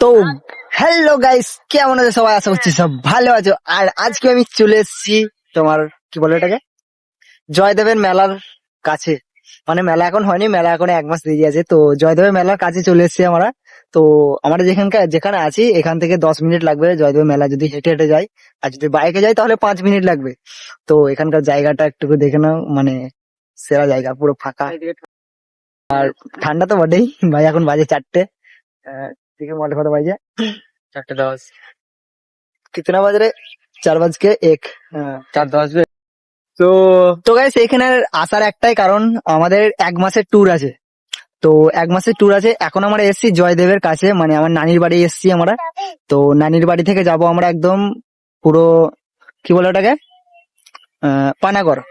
তো hello guys, কেমন আছো সবাই? আশা করছি সব ভালো আছো। আর আজকে আমি চলে এসেছি তোমার কি বলে এটাকে, জয়দেবের মেলার কাছে। মানে মেলা এখন হয়নি, মেলা এখন 1 মাস দেরি আছে। তো জয়দেবের মেলার কাছে চলে এসেছি আমরা। তো আমরা যেখানে আছি এখান থেকে 10 মিনিট লাগবে জয়দেবের মেলা, যদি হেঁটে হেঁটে যাই। আর যদি বাইকে যাই তাহলে 5 মিনিট লাগবে। তো এখানকার জায়গাটা একটু দেখে নাও, মানে সেরা জায়গা, পুরো ফাঁকা। আর ঠান্ডা তো বটেই ভাই, এখন বাজে 4টে। দেখে মনে কত বাজে, 4:10। कितना बज रहे? 4:01। হ্যাঁ, 4:10। তো তো গাইস, এখানে আসার একটাই কারণ, আমাদের 1 মাসের ট্যুর আছে। তো 1 মাসের ট্যুর আছে। এখন আমরা এসেছি জয়দেবের কাছে, মানে আমার নানির বাড়ি এসেছি আমরা। তো নানির বাড়ি থেকে যাব আমরা একদম পুরো, কি বলে ওটাকে, পানাগড়।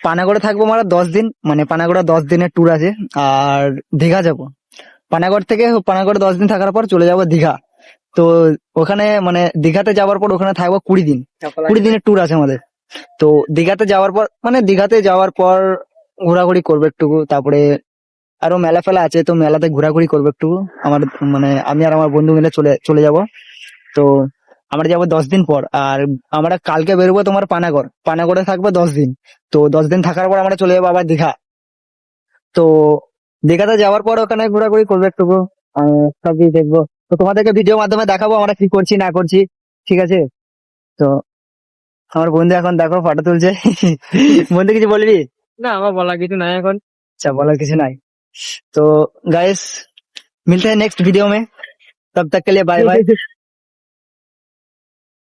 পানাগড়ে থাকবো আমরা 10 দিন, মানে পানাগড়ে 10 দিনের ট্যুর আছে। আর দীঘা যাব। পানাগড় 10 দিন থাকার পর চলে যাব দীঘা। তো ওখানে মানে দীঘাতে যাওয়ার পর ওখানে থাকবো 20 দিন। 20 দিনের ট্যুর আছে আমাদের। তো দীঘাতে যাওয়ার পর ঘোরাঘুরি করবো একটু, তারপরে আরো মেলা ফেলা আছে, তো মেলাতে ঘোরাঘুরি করবো একটু। আমার মানে আমি আর আমার বন্ধু মিলে চলে চলে যাব। তো আমরা যাবো 10 দিন পর। আর আমরা কালকে বেরোবো তোমার পানাগড়ে থাকবো 10 দিন। তো 10 দিন থাকার পর আমরা চলে যাবো আবার দীঘা। তো দীঘাতে যাওয়ার পর ওখানে ঘোরাঘুরি করবো একটু, সব কিছু দেখবো। তো তোমাদেরকে ভিডিওর মাধ্যমে দেখাবো আমরা কি করছি না করছি, ঠিক আছে? তো আমার বন্ধু এখন দেখো ফটো তুলছে। বন্ধু কিছু বলবি? না, আমার বলার কিছু নাই এখন। আচ্ছা, বলার কিছু নাই। तो गाइस, मिलते हैं नेक्स्ट वीडियो में, तब तक के लिए बाय बाय।